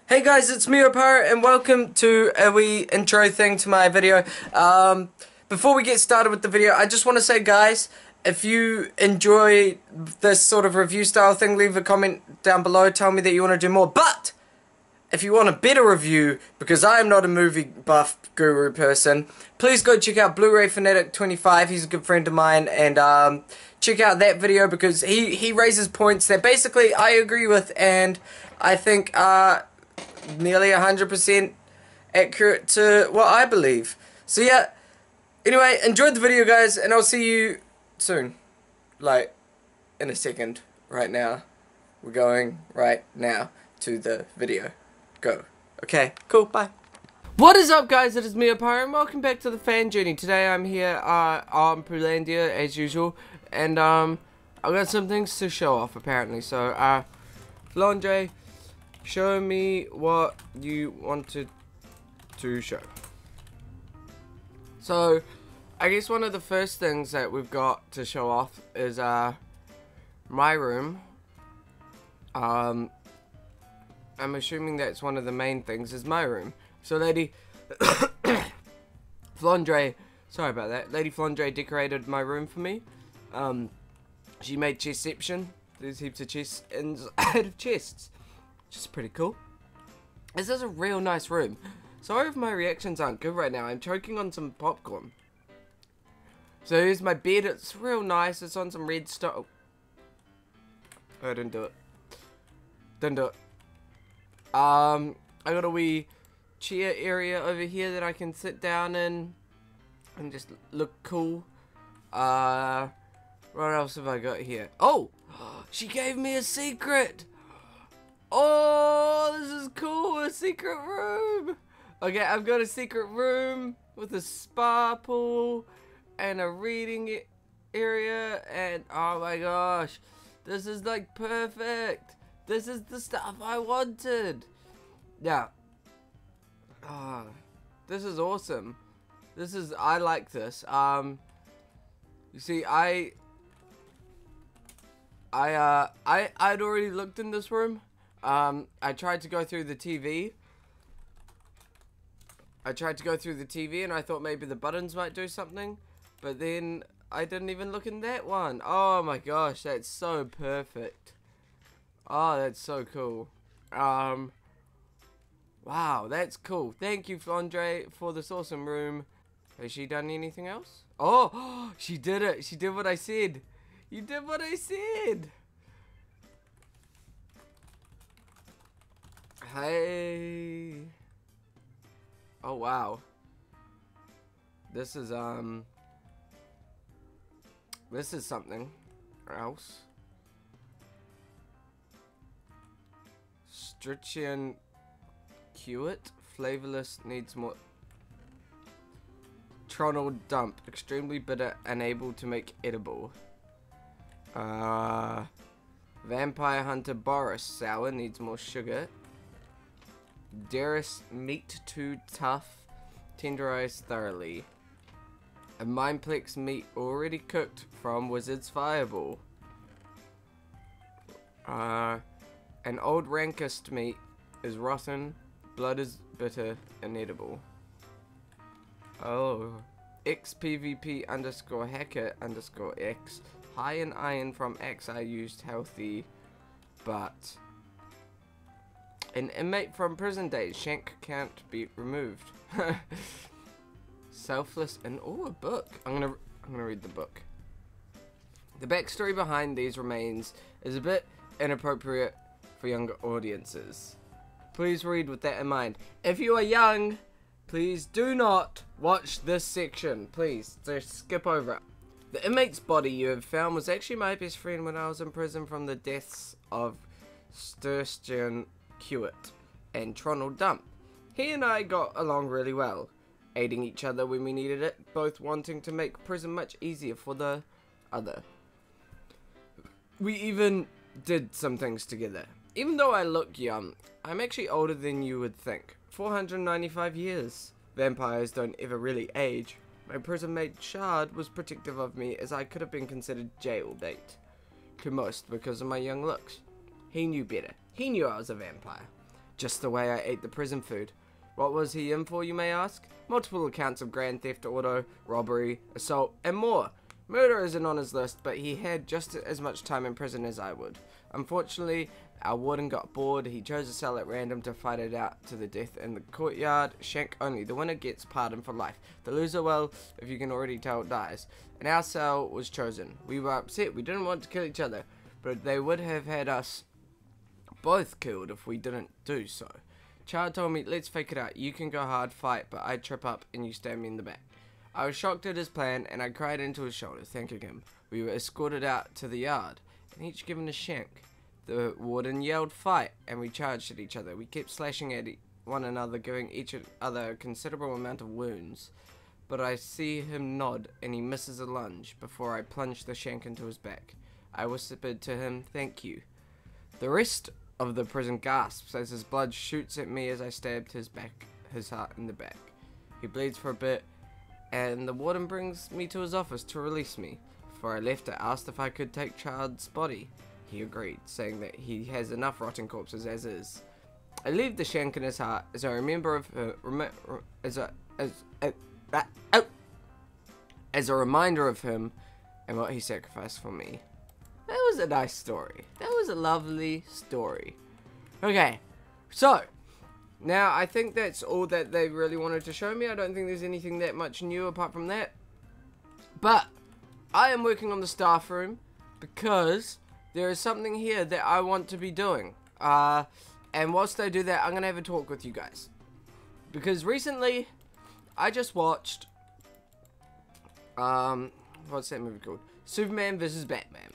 Hey guys, it's me Oparer and welcome to a wee intro thing to my video. Before we get started with the video, I just want to say guys, if you enjoy this sort of review style thing, leave a comment down below, tell me that you want to do more. But if you want a better review, because I am not a movie buff guru person, please go check out Blu-ray Fanatic 25. He's a good friend of mine, and check out that video because he raises points that basically I agree with, and I think nearly 100% accurate to what I believe. So yeah, anyway, enjoyed the video guys, and I'll see you soon. Like, in a second, right now. We're going right now to the video. Go. Okay, cool, bye. What is up guys, it is me Oparer, and welcome back to the fan journey. Today I'm here on Poolandia as usual, and I've got some things to show off apparently. So Flandre, show me what you wanted to show. So, I guess one of the first things that we've got to show off is my room. I'm assuming that's one of the main things is my room. So Lady Flandre, sorry about that. Lady Flandre decorated my room for me. She made chestception. There's heaps of chests inside of chests. Just pretty cool. This is a real nice room. Sorry if my reactions aren't good right now. I'm choking on some popcorn. So here's my bed. It's real nice. It's on some red stuff. Oh, I didn't do it. Didn't do it. I got a wee chair area over here that I can sit down in and just look cool. What else have I got here? Oh, she gave me a secret. Oh, this is cool, a secret room. Okay, I've got a secret room with a spa pool and a reading area, and oh my gosh, this is like perfect. This is the stuff I wanted. Yeah. This is awesome. I like this. You see, I'd already looked in this room. I tried to go through the TV. And I thought maybe the buttons might do something. But then I didn't even look in that one. Oh my gosh, that's so perfect. Oh, that's so cool. Wow, that's cool. Thank you, Flandre, for this awesome room. Has she done anything else? Oh, she did it. She did what I said. You did what I said. Hey. Oh wow. This is something else. Strichian Hewitt, flavorless, needs more. Tronal dump, extremely bitter, unable to make edible. Vampire hunter Boris, sour, needs more sugar. Deris, meat too tough, tenderized thoroughly. A Mindplex meat already cooked from Wizard's Fireball. An old rankest meat is rotten, blood is bitter, inedible. Oh. XPVP underscore hacker underscore X. High in iron from X I used healthy, but an inmate from prison days. Shank can't be removed. Selfless and a book. I'm gonna read the book. The backstory behind these remains is a bit inappropriate for younger audiences. Please read with that in mind. If you are young, please do not watch this section. Please, just skip over it. The inmate's body you have found was actually my best friend when I was in prison from the deaths of Strichian Hewitt and Tronal Dump. He and I got along really well, aiding each other when we needed it, both wanting to make prison much easier for the other. We even did some things together. Even though I look young, I'm actually older than you would think. 495 years. Vampires don't ever really age. My prison mate Shard was protective of me as I could have been considered jail bait to most because of my young looks. He knew better. He knew I was a vampire. just the way I ate the prison food. What was he in for, you may ask? Multiple accounts of grand theft auto, robbery, assault, and more. Murder isn't on his list, but he had just as much time in prison as I would. Unfortunately, our warden got bored. He chose a cell at random to fight it out to the death in the courtyard. Shank only. The winner gets pardoned for life. The loser, well, if you can already tell, dies. And our cell was chosen. We were upset. We didn't want to kill each other, but they would have had us both killed if we didn't do so. Chad told me, let's fake it out. You can go hard, fight, but I trip up and you stab me in the back. I was shocked at his plan and I cried into his shoulder, thanking him. We were escorted out to the yard and each given a shank. The warden yelled fight and we charged at each other. We kept slashing at one another, giving each other a considerable amount of wounds. But I see him nod and he misses a lunge before I plunge the shank into his back. I whispered to him, thank you. The rest of the prison gasps as his blood shoots at me as I stabbed his heart in the back. He bleeds for a bit and the warden brings me to his office to release me. Before I left, I asked if I could take Chad's body. He agreed, saying that he has enough rotting corpses as is. I leave the shank in his heart as I remember of as a reminder of him and what he sacrificed for me. That was a nice story. That was a lovely story. Okay, so now I think that's all that they really wanted to show me. I don't think there's anything that much new apart from that. But I am working on the staff room because there is something here that I want to be doing. And whilst I do that, I'm going to have a talk with you guys. Because recently, I just watched, what's that movie called? Superman vs. Batman.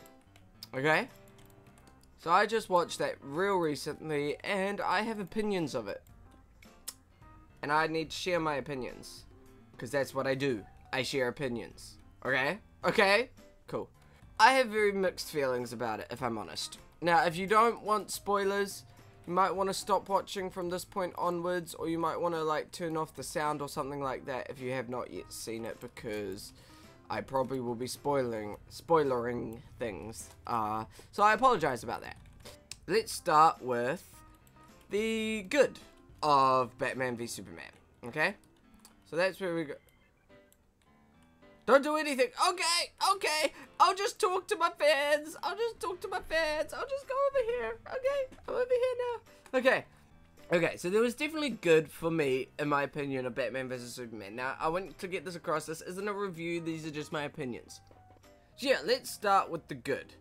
Okay? So I just watched that real recently, and I have opinions of it. And I need to share my opinions. Because that's what I do. I share opinions. Okay? Okay? Cool. I have very mixed feelings about it, if I'm honest. Now, if you don't want spoilers, you might want to stop watching from this point onwards, or you might want to, like, turn off the sound or something like that if you have not yet seen it, because I probably will be spoilering things. So I apologize about that. Let's start with the good of Batman v Superman. Okay? So that's where we go. Don't do anything. Okay, okay. I'll just talk to my fans. I'll just go over here. Okay, I'm over here now. Okay. Okay, so there was definitely good for me, in my opinion, of Batman vs Superman. Now, I want to get this across. This isn't a review. These are just my opinions. So yeah, let's start with the good.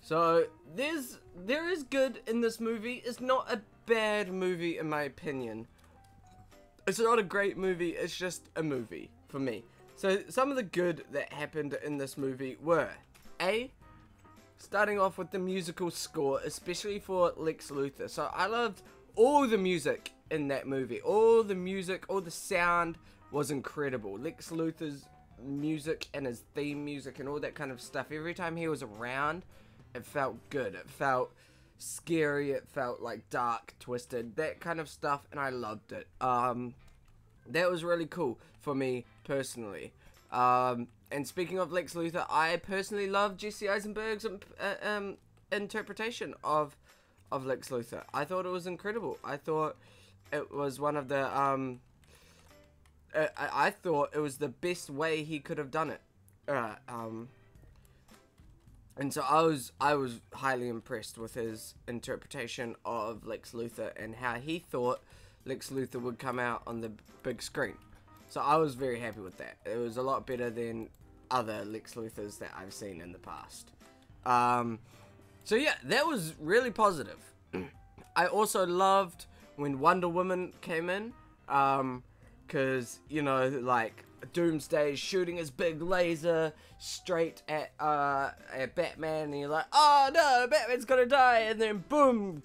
So there is good in this movie. It's not a bad movie, in my opinion. It's not a great movie. It's just a movie for me. So some of the good that happened in this movie were starting off with the musical score, especially for Lex Luthor. So I loved all the music in that movie. All the music, all the sound was incredible. Lex Luthor's music and his theme music and all that kind of stuff. Every time he was around, it felt good. It felt scary. It felt like dark, twisted, that kind of stuff, and I loved it. That was really cool for me personally. And speaking of Lex Luthor, I personally love Jesse Eisenberg's interpretation of Lex Luthor. I thought it was incredible. I thought it was one of the I thought it was the best way he could have done it. And so I was highly impressed with his interpretation of Lex Luthor and how he thought Lex Luthor would come out on the big screen. So I was very happy with that. It was a lot better than other Lex Luthors that I've seen in the past. So yeah, that was really positive. I also loved when Wonder Woman came in. Because, you know, like, Doomsday shooting his big laser straight at Batman, and you're like, oh no, Batman's gonna die, and then boom,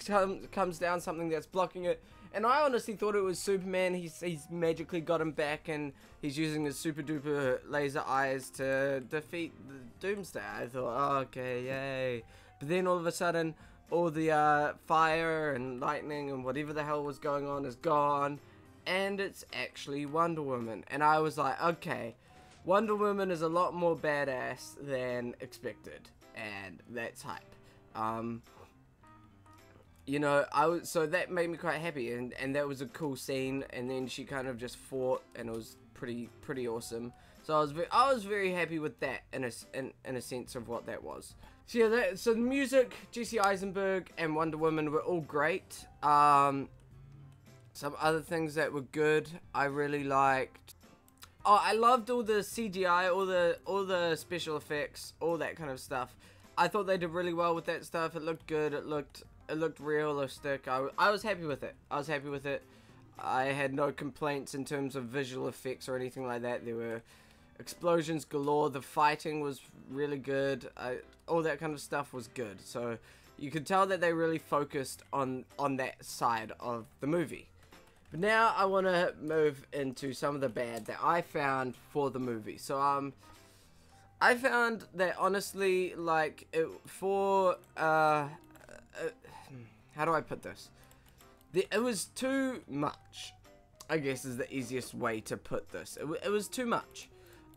comes down something that's blocking it. And I honestly thought it was Superman. He's magically got him back, and he's using his super duper laser eyes to defeat the Doomsday. I thought, oh, okay, yay. But then all of a sudden, all the fire and lightning and whatever the hell was going on is gone. And it's actually Wonder Woman. And I was like, okay, Wonder Woman is a lot more badass than expected. And that's hype. you know, so that made me quite happy, and that was a cool scene. And then she kind of just fought, and it was pretty awesome. So I was very happy with that in a sense of what that was. So yeah, so the music, Jesse Eisenberg and Wonder Woman were all great. Some other things that were good, I really liked. Oh, I loved all the CGI, all the special effects, all that kind of stuff. I thought they did really well with that stuff. It looked good. It looked realistic. I was happy with it. I had no complaints in terms of visual effects or anything like that. There were explosions galore. The fighting was really good. All that kind of stuff was good. So you could tell that they really focused on that side of the movie. But now I want to move into some of the bad that I found for the movie. So I found that honestly, like, how do I put this? It was too much, I guess is the easiest way to put this. It was too much.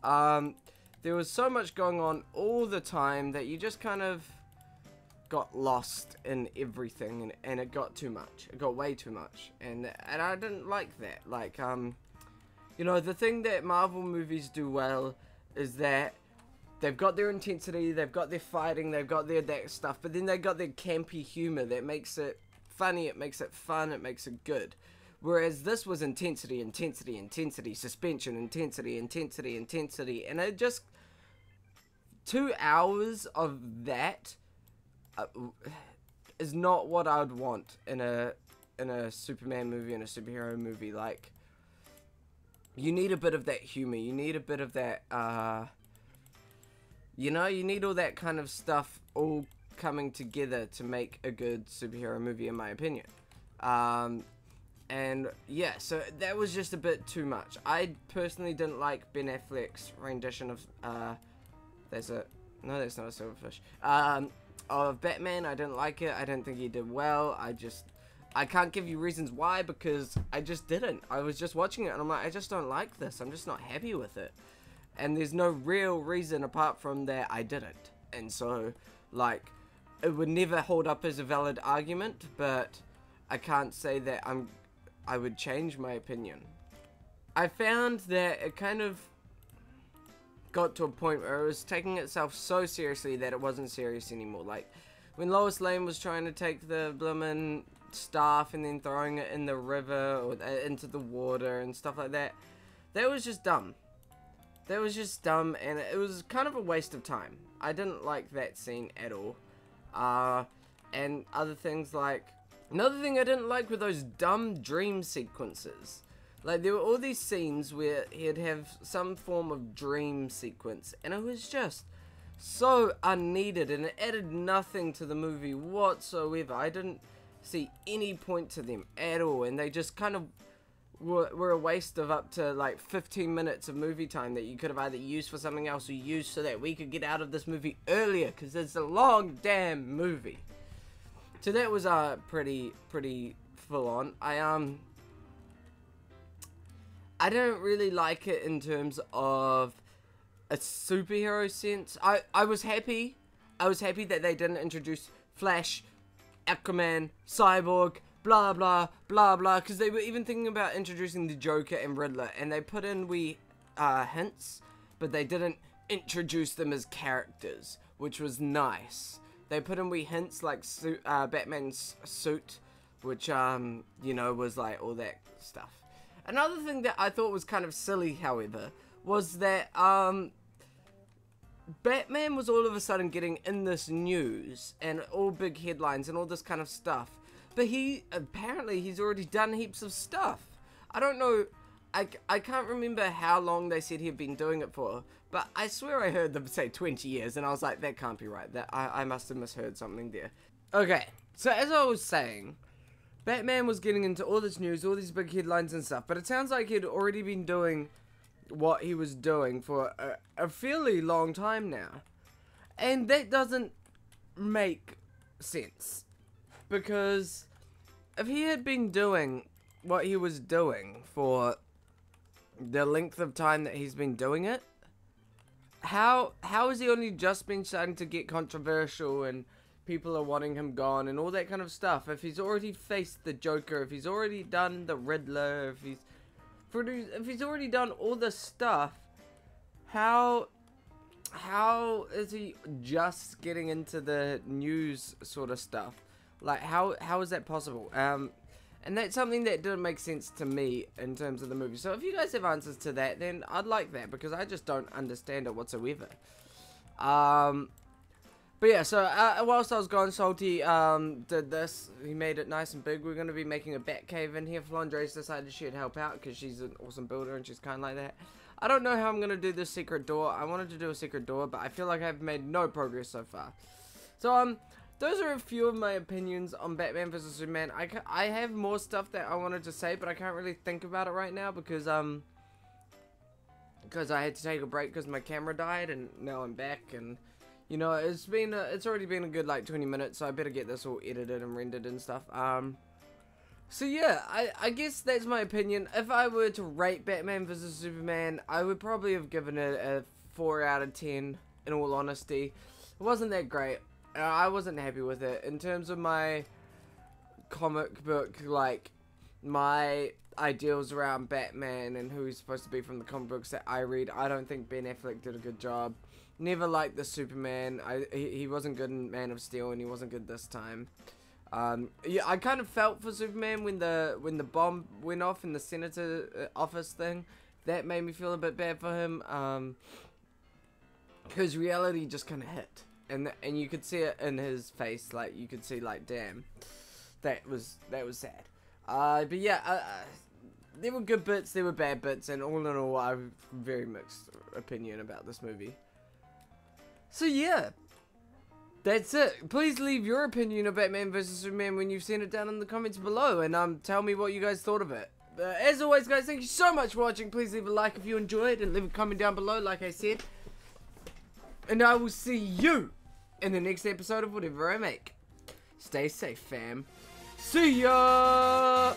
There was so much going on all the time that you just kind of got lost in everything, and it got too much. It got way too much, and I didn't like that. Like, you know, the thing that Marvel movies do well is that they've got their intensity, they've got their fighting, they've got their that stuff, but then they got their campy humor that makes it funny, it makes it fun, it makes it good. Whereas this was intensity, suspension, intensity, and it just 2 hours of that is not what I would want in a Superman movie, in a superhero movie. Like, you need a bit of that humor, you need a bit of that, you know, you need all that kind of stuff all coming together to make a good superhero movie, in my opinion. And yeah, so that was just a bit too much. I personally didn't like Ben Affleck's rendition of, no, that's not a silverfish, of Batman. I didn't like it. I didn't think he did well. I can't give you reasons why, because I just didn't. I was just watching it and I'm like, I just don't like this. I'm just not happy with it. And there's no real reason apart from that I didn't. And so, like, it would never hold up as a valid argument, but I can't say that I would change my opinion. I found that it kind of got to a point where it was taking itself so seriously that it wasn't serious anymore. Like, when Lois Lane was trying to take the bloomin' staff and then throwing it in the river or into the water and stuff like that, that was just dumb. That was just dumb, and it was kind of a waste of time. I didn't like that scene at all. And other things like, another thing I didn't like were those dumb dream sequences. Like, there were all these scenes where he'd have some form of dream sequence, and it was just so unneeded, and it added nothing to the movie whatsoever. I didn't see any point to them at all, and they just kind of were a waste of up to like 15 minutes of movie time that you could have either used for something else or used so that we could get out of this movie earlier, because it's a long damn movie. So that was pretty full on. I don't really like it in terms of a superhero sense. I was happy that they didn't introduce Flash, Aquaman, Cyborg, blah blah blah blah, because they were even thinking about introducing the Joker and Riddler, and they put in hints, but they didn't introduce them as characters, which was nice. They put in hints like Batman's suit, which you know, was like all that stuff. Another thing that I thought was kind of silly, however, was that Batman was all of a sudden getting in this news and all big headlines and all this kind of stuff. But apparently he's already done heaps of stuff. I don't know, I can't remember how long they said he'd been doing it for, but I swear I heard them say 20 years, and I was like, that can't be right. I must have misheard something there. Okay, so as I was saying, Batman was getting into all this news, all these big headlines and stuff, but it sounds like he'd already been doing what he was doing for a fairly long time now. And that doesn't make sense. Because if he had been doing what he was doing for the length of time that he's been doing it, how has he only just been starting to get controversial and people are wanting him gone and all that kind of stuff. If he's already faced the Joker, if he's already done the Riddler, if he's already done all this stuff, how is he just getting into the news sort of stuff? Like, how is that possible? And that's something that didn't make sense to me in terms of the movie. So if you guys have answers to that, then I'd like that, because I just don't understand it whatsoever. But yeah, so whilst I was gone, Salty did this. He made it nice and big. We're going to be making a batcave in here. Flandre's decided she'd help out because she's an awesome builder and she's kind of like that. I don't know how I'm going to do this secret door. I wanted to do a secret door, but I feel like I've made no progress so far. So, those are a few of my opinions on Batman vs Superman. I have more stuff that I wanted to say, but I can't really think about it right now because I had to take a break because my camera died, and now I'm back, and you know, it's already been a good like 20 minutes, so I better get this all edited and rendered and stuff. So yeah, I guess that's my opinion. If I were to rate Batman vs Superman, I would probably have given it a 4 out of 10, in all honesty. It wasn't that great. I wasn't happy with it. In terms of my comic book, like, my ideals around Batman and who he's supposed to be from the comic books that I read, I don't think Ben Affleck did a good job. Never liked the Superman. He wasn't good in Man of Steel, and he wasn't good this time. Yeah, I kind of felt for Superman when the bomb went off in the senator office thing. That made me feel a bit bad for him. Because reality just kind of hit, and you could see it in his face. Like, you could see, like, damn, that was sad. But yeah, there were good bits, there were bad bits, and all in all, I have a very mixed opinion about this movie. So yeah, that's it. Please leave your opinion of Batman vs Superman when you've seen it down in the comments below, and tell me what you guys thought of it. As always, guys, thank you so much for watching. Please leave a like if you enjoyed, and leave a comment down below, like I said. And I will see you in the next episode of whatever I make. Stay safe, fam. See ya!